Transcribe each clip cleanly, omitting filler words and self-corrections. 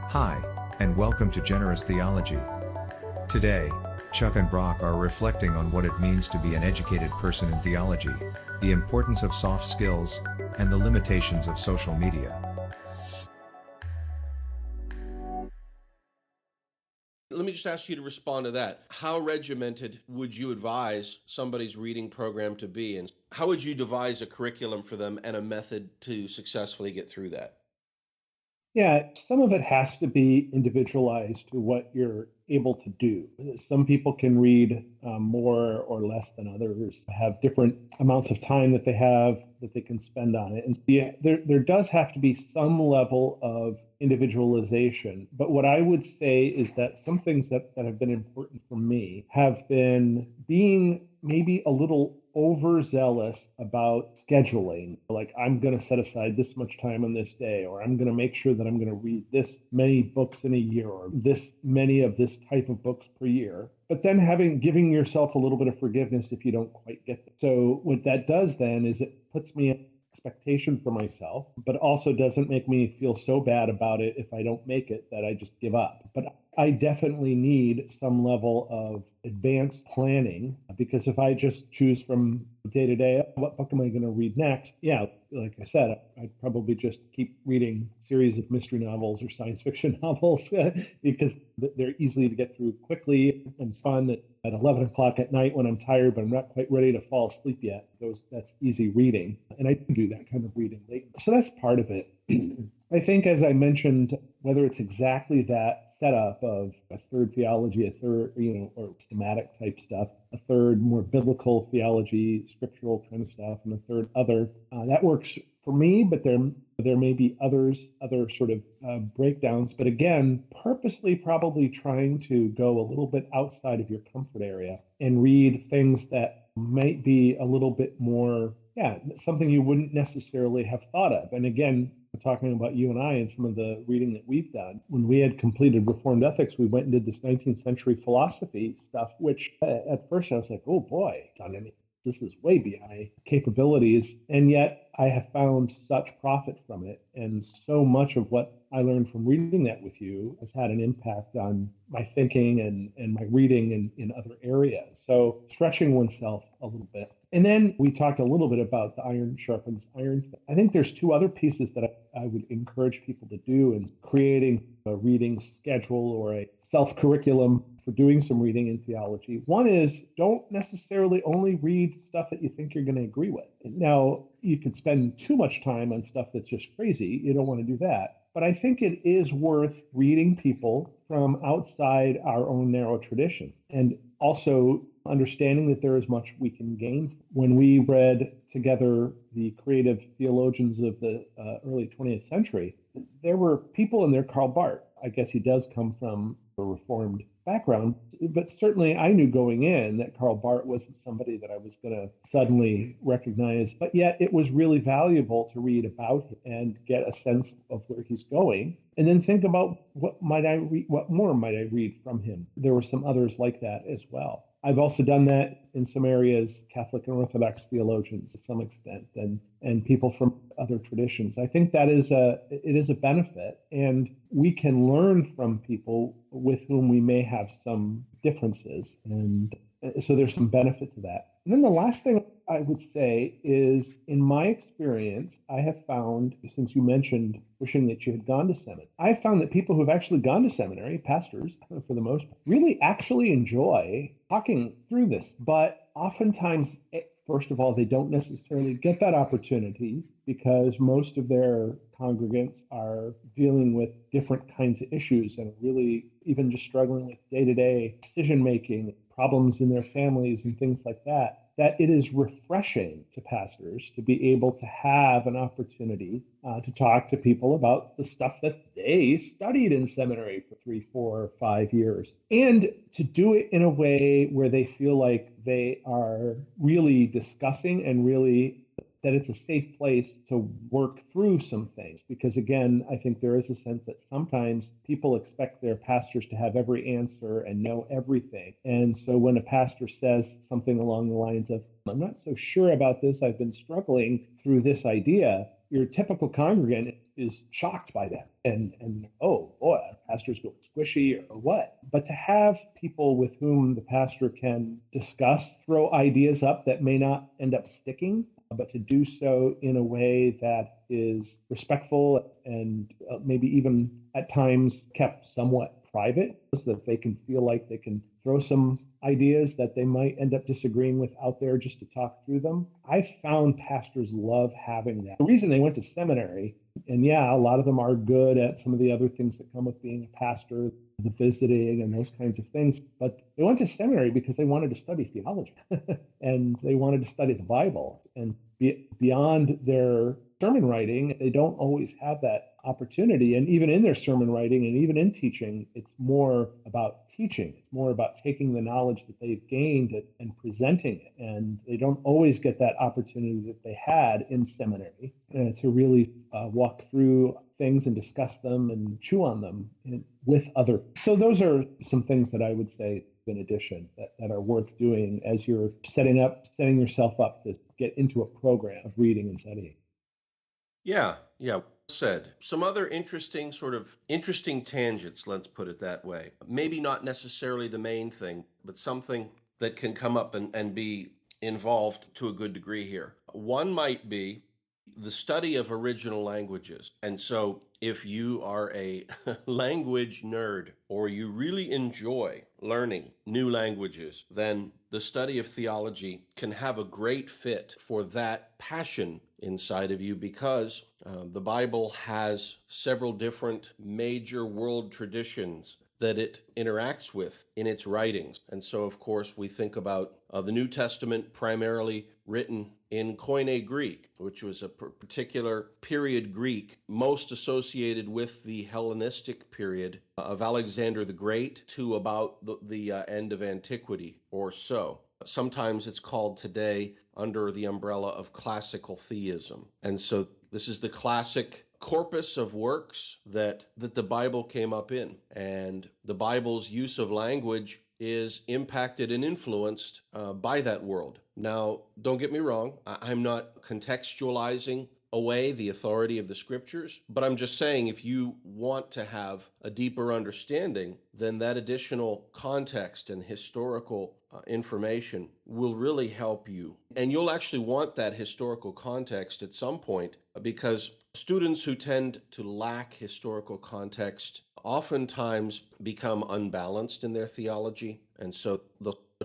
Hi, and welcome to Generous Theology. Today, Chuck and Brock are reflecting on what it means to be an educated person in theology, the importance of soft skills, and the limitations of social media. Let me just ask you to respond to that. How regimented would you advise somebody's reading program to be? And how would you devise a curriculum for them and a method to successfully get through that? Yeah, some of it has to be individualized to what you're able to do. Some people can read more or less than others, have different amounts of time that they have that they can spend on it. And so, yeah, there does have to be some level of individualization. But what I would say is that some things that have been important for me have been being maybe a little overzealous about scheduling. Like, I'm going to set aside this much time on this day, or I'm going to make sure that I'm going to read this many books in a year, or this many of this type of books per year. But then giving yourself a little bit of forgiveness if you don't quite get it. So what that does then is it puts me in expectation for myself, but also doesn't make me feel so bad about it if I don't make it that I just give up. But I definitely need some level of advanced planning, because if I just choose from day to day, what book am I going to read next? Yeah, like I said, I'd probably just keep reading series of mystery novels or science fiction novels because they're easy to get through quickly and fun at 11 o'clock at night when I'm tired, but I'm not quite ready to fall asleep yet. That's easy reading. And I do that kind of reading late. So that's part of it. I think, as I mentioned, whether it's exactly that setup of a third theology, a third, or schematic type stuff, a third more biblical theology, scriptural kind of stuff, and a third other, that works for me, but there may be other sort of breakdowns. But again, purposely probably trying to go a little bit outside of your comfort area and read things that might be a little bit more, something you wouldn't necessarily have thought of. And again, talking about you and I and some of the reading that we've done. When we had completed Reformed Ethics, we went and did this 19th century philosophy stuff, which at first I was like, oh boy, this is way beyond my capabilities. And yet I have found such profit from it. And so much of what I learned from reading that with you has had an impact on my thinking and my reading in other areas. So stretching oneself a little bit. And then we talked a little bit about the iron sharpens iron. I think there's two other pieces that I would encourage people to do in creating a reading schedule or a self-curriculum for doing some reading in theology. One is, don't necessarily only read stuff that you think you're going to agree with. Now, you can spend too much time on stuff that's just crazy. You don't want to do that. But I think it is worth reading people from outside our own narrow traditions, and also understanding that there is much we can gain. When we read together the creative theologians of the early 20th century, there were people in there. Karl Barth, I guess he does come from a Reformed background, but certainly I knew going in that Karl Barth wasn't somebody that I was going to suddenly recognize, but yet it was really valuable to read about him and get a sense of where he's going, and then think about what more might I read from him. There were some others like that as well. I've also done that in some areas, Catholic and Orthodox theologians to some extent, and people from other traditions. I think that it is a benefit, and we can learn from people with whom we may have some differences, and so there's some benefit to that. And then the last thing I would say is, in my experience, I have found, since you mentioned wishing that you had gone to seminary, I found that people who have actually gone to seminary, pastors for the most part, really actually enjoy talking through this. But oftentimes, first of all, they don't necessarily get that opportunity because most of their congregants are dealing with different kinds of issues and really even just struggling with day-to-day decision-making, problems in their families and things like that, that it is refreshing to pastors to be able to have an opportunity to talk to people about the stuff that they studied in seminary for 3, 4, 5 years, and to do it in a way where they feel like they are really discussing and really that it's a safe place to work through some things. Because again, I think there is a sense that sometimes people expect their pastors to have every answer and know everything. And so when a pastor says something along the lines of, I'm not so sure about this, I've been struggling through this idea, your typical congregant is shocked by that and oh boy, our pastor's going squishy or what. But to have people with whom the pastor can discuss, throw ideas up that may not end up sticking, but to do so in a way that is respectful and maybe even at times kept somewhat private so that they can feel like they can throw some ideas that they might end up disagreeing with out there just to talk through them. I found pastors love having that. The reason they went to seminary, and yeah, a lot of them are good at some of the other things that come with being a pastor, the visiting and those kinds of things, but they went to seminary because they wanted to study theology and they wanted to study the Bible. And beyond their sermon writing, they don't always have that opportunity. And even in their sermon writing and even in teaching, it's more about teaching. It's more about taking the knowledge that they've gained and presenting it. And they don't always get that opportunity that they had in seminary to really walk through things and discuss them and chew on them with others. So those are some things that I would say in addition that are worth doing as you're setting yourself up to get into a program of reading and studying. Yeah, yeah. Said some other interesting tangents, let's put it that way. Maybe not necessarily the main thing, but something that can come up and be involved to a good degree here. One might be the study of original languages. And so if you are a language nerd or you really enjoy learning new languages, then the study of theology can have a great fit for that passion inside of you because the Bible has several different major world traditions that it interacts with in its writings. And so, of course, we think about the New Testament primarily written in Koine Greek, which was a particular period Greek most associated with the Hellenistic period of Alexander the Great to about the end of antiquity or so. Sometimes it's called today under the umbrella of classical theism. And so this is the classic corpus of works that the Bible came up in. And the Bible's use of language is impacted and influenced by that world. Now, don't get me wrong, I'm not contextualizing away the authority of the scriptures, but I'm just saying if you want to have a deeper understanding, then that additional context and historical information will really help you. And you'll actually want that historical context at some point because students who tend to lack historical context oftentimes become unbalanced in their theology. And so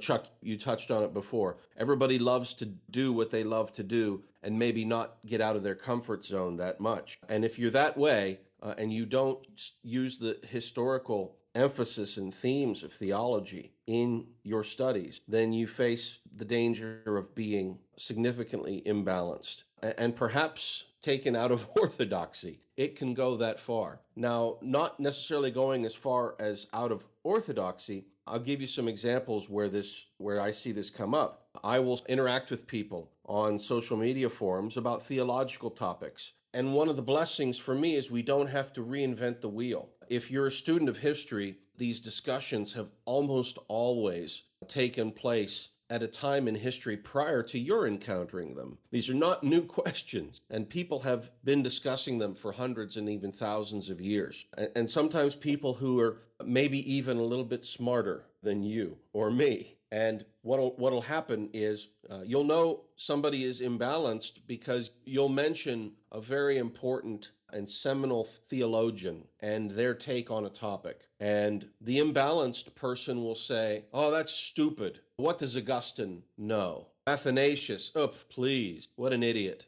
Chuck, you touched on it before. Everybody loves to do what they love to do and maybe not get out of their comfort zone that much. And if you're that way and you don't use the historical emphasis and themes of theology in your studies, then you face the danger of being significantly imbalanced and perhaps taken out of orthodoxy. It can go that far. Now, not necessarily going as far as out of orthodoxy. I'll give you some examples where I see this come up. I will interact with people on social media forums about theological topics. And one of the blessings for me is we don't have to reinvent the wheel. If you're a student of history, these discussions have almost always taken place at a time in history prior to your encountering them. These are not new questions, and people have been discussing them for hundreds and even thousands of years. And sometimes people who are maybe even a little bit smarter than you or me. And what'll happen is you'll know somebody is imbalanced because you'll mention a very important and seminal theologian and their take on a topic. And the imbalanced person will say, oh, that's stupid. What does Augustine know? Athanasius, oh, please, what an idiot.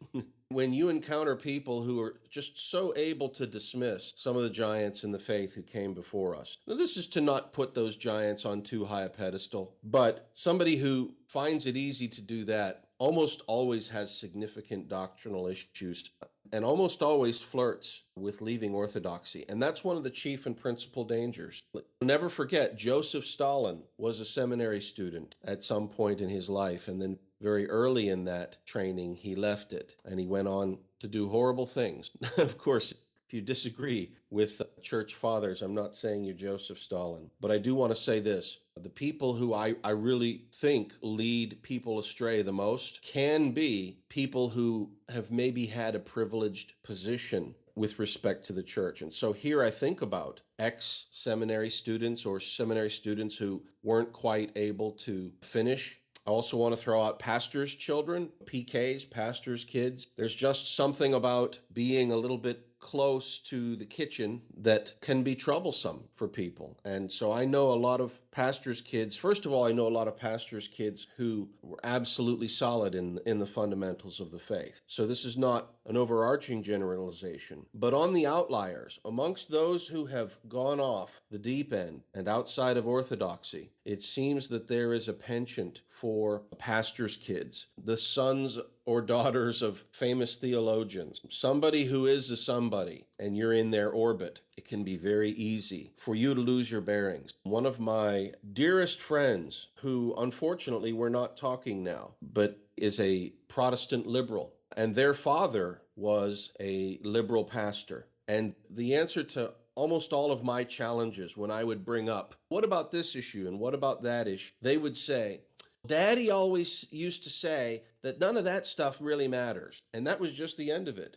When you encounter people who are just so able to dismiss some of the giants in the faith who came before us. Now, this is to not put those giants on too high a pedestal, but somebody who finds it easy to do that almost always has significant doctrinal issues and almost always flirts with leaving orthodoxy. And that's one of the chief and principal dangers. Never forget, Joseph Stalin was a seminary student at some point in his life, and then very early in that training, he left it and he went on to do horrible things. Of course, if you disagree with church fathers, I'm not saying you're Joseph Stalin, but I do want to say this. The people who I really think lead people astray the most can be people who have maybe had a privileged position with respect to the church. And so here I think about ex-seminary students or seminary students who weren't quite able to finish. I also want to throw out pastors' children, PKs, pastors' kids. There's just something about being a little bit close to the kitchen that can be troublesome for people. And so I know a lot of pastors' kids. First of all, I know a lot of pastors' kids who were absolutely solid in the fundamentals of the faith. So this is not an overarching generalization. But on the outliers, amongst those who have gone off the deep end and outside of orthodoxy, it seems that there is a penchant for pastors' kids, the sons or daughters of famous theologians, somebody who is a somebody, and you're in their orbit. It can be very easy for you to lose your bearings. One of my dearest friends, who unfortunately we're not talking now, but is a Protestant liberal, and their father was a liberal pastor. And the answer to almost all of my challenges when I would bring up, what about this issue and what about that issue? They would say, Daddy always used to say that none of that stuff really matters. And that was just the end of it.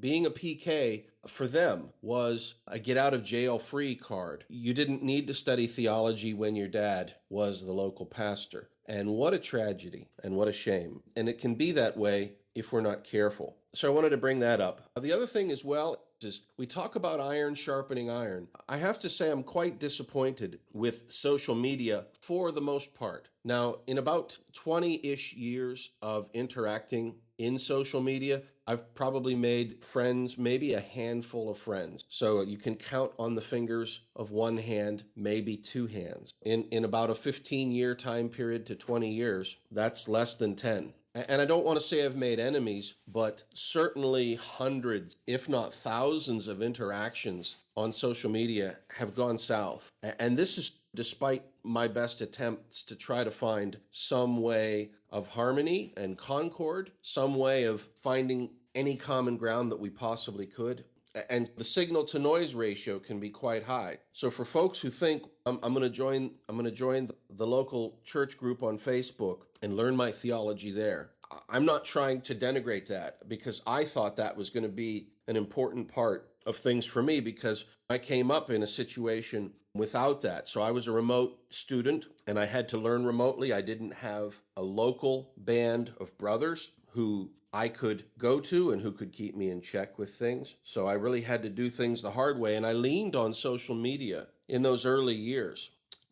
Being a PK for them was a get out of jail free card. You didn't need to study theology when your dad was the local pastor. And what a tragedy and what a shame. And it can be that way if we're not careful. So I wanted to bring that up. The other thing as well is we talk about iron sharpening iron. I have to say I'm quite disappointed with social media for the most part. Now, in about 20-ish years of interacting in social media, I've probably made friends, maybe a handful of friends. So you can count on the fingers of one hand, maybe two hands. In about a 15-year time period to 20 years, that's less than 10. And I don't want to say I've made enemies, but certainly hundreds, if not thousands of interactions on social media have gone south. And this is despite my best attempts to try to find some way of harmony and concord, some way of finding any common ground that we possibly could. And the signal to noise ratio can be quite high. So for folks who think I'm going to join the local church group on Facebook and learn my theology there, I'm not trying to denigrate that, because I thought that was going to be an important part of things for me, because I came up in a situation without that. So I was a remote student and I had to learn remotely. I didn't have a local band of brothers who I could go to and who could keep me in check with things. So I really had to do things the hard way. And I leaned on social media in those early years,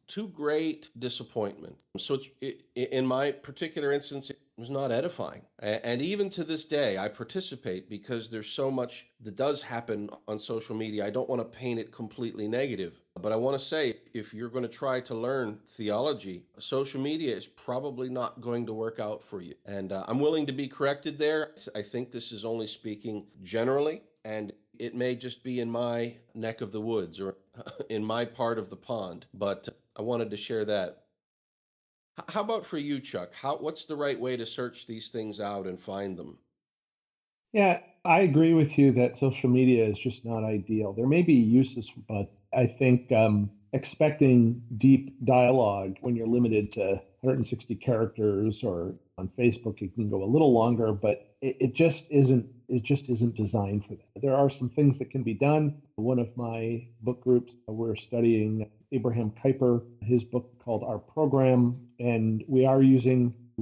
to great disappointment. So in my particular instance, it was not edifying. And even to this day, I participate because there's so much that does happen on social media. I don't want to paint it completely negative, but I want to say, if you're going to try to learn theology, social media is probably not going to work out for you. And I'm willing to be corrected there. I think this is only speaking generally, and it may just be in my neck of the woods or in my part of the pond, but I wanted to share that. How about for you, Chuck? What's the right way to search these things out and find them? Yeah, I agree with you that social media is just not ideal. There may be uses, but I think expecting deep dialogue when you're limited to 160 characters, or on Facebook it can go a little longer, but it just isn't. It just isn't designed for that. There are some things that can be done. One of my book groups, we're studying Abraham Kuyper, his book called Our Program, and we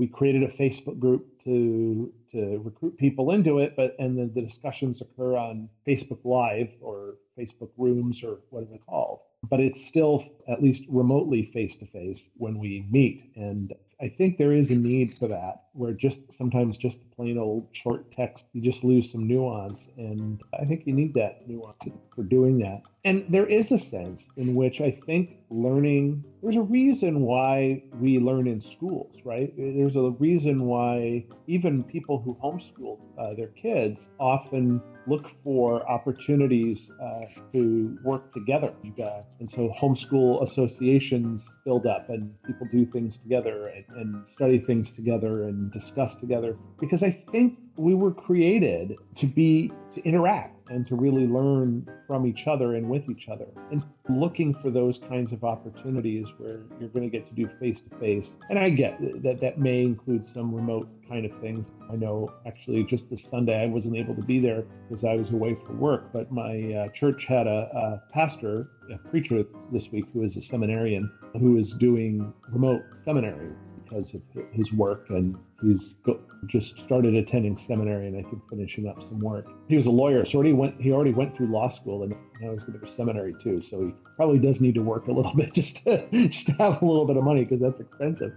created a Facebook group to recruit people into it, and then the discussions occur on Facebook Live or Facebook Rooms or whatever they're called. But it's still at least remotely face to face when we meet. And I think there is a need for that, where just sometimes just plain old short text, you just lose some nuance. And I think you need that nuance for doing that. And there is a sense in which I think there's a reason why we learn in schools, right? There's a reason why even people who homeschool their kids often look for opportunities to work together. And so homeschool associations build up and people do things together and study things together and discuss together, because I think we were created to interact. and to really learn from each other and with each other. And looking for those kinds of opportunities where you're going to get to do face-to-face. And I get that that may include some remote kind of things. I know actually just this Sunday I wasn't able to be there because I was away for work, but my church had a pastor, a preacher this week who is a seminarian who is doing remote seminary because of his work, and he's just started attending seminary and I think finishing up some work. He was a lawyer, so he already went through law school, and now he's going to go to seminary too. So he probably does need to work a little bit just to have a little bit of money because that's expensive.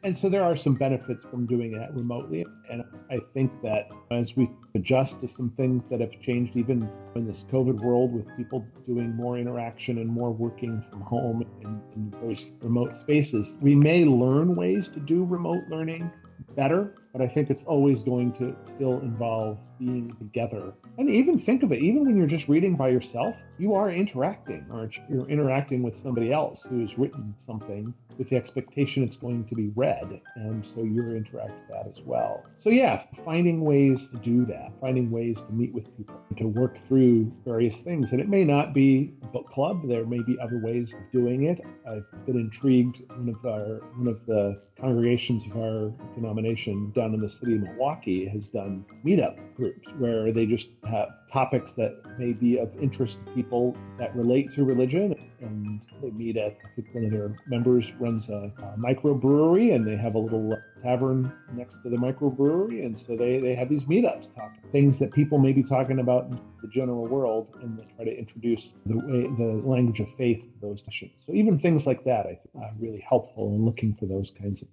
And so there are some benefits from doing that remotely. And I think that as we adjust to some things that have changed, even in this COVID world, with people doing more interaction and more working from home in those remote spaces, we may learn ways to do remote learning better, but I think it's always going to still involve being together. And even think of it, even when you're just reading by yourself, you are interacting, or you're interacting with somebody else who's written something with the expectation it's going to be read. And so you're interacting with that as well. So yeah, finding ways to do that, finding ways to meet with people, to work through various things. And it may not be a book club. There may be other ways of doing it. I've been intrigued. One of the congregations of our denomination down in the city of Milwaukee has done meetup groups where they just have topics that may be of interest to people that relate to religion, and they meet at, I think one of their members runs a microbrewery, and they have a little tavern next to the microbrewery, and so they have these meetups talking things that people may be talking about in the general world, and they try to introduce the language of faith to those discussions. So even things like that I think are really helpful in looking for those kinds of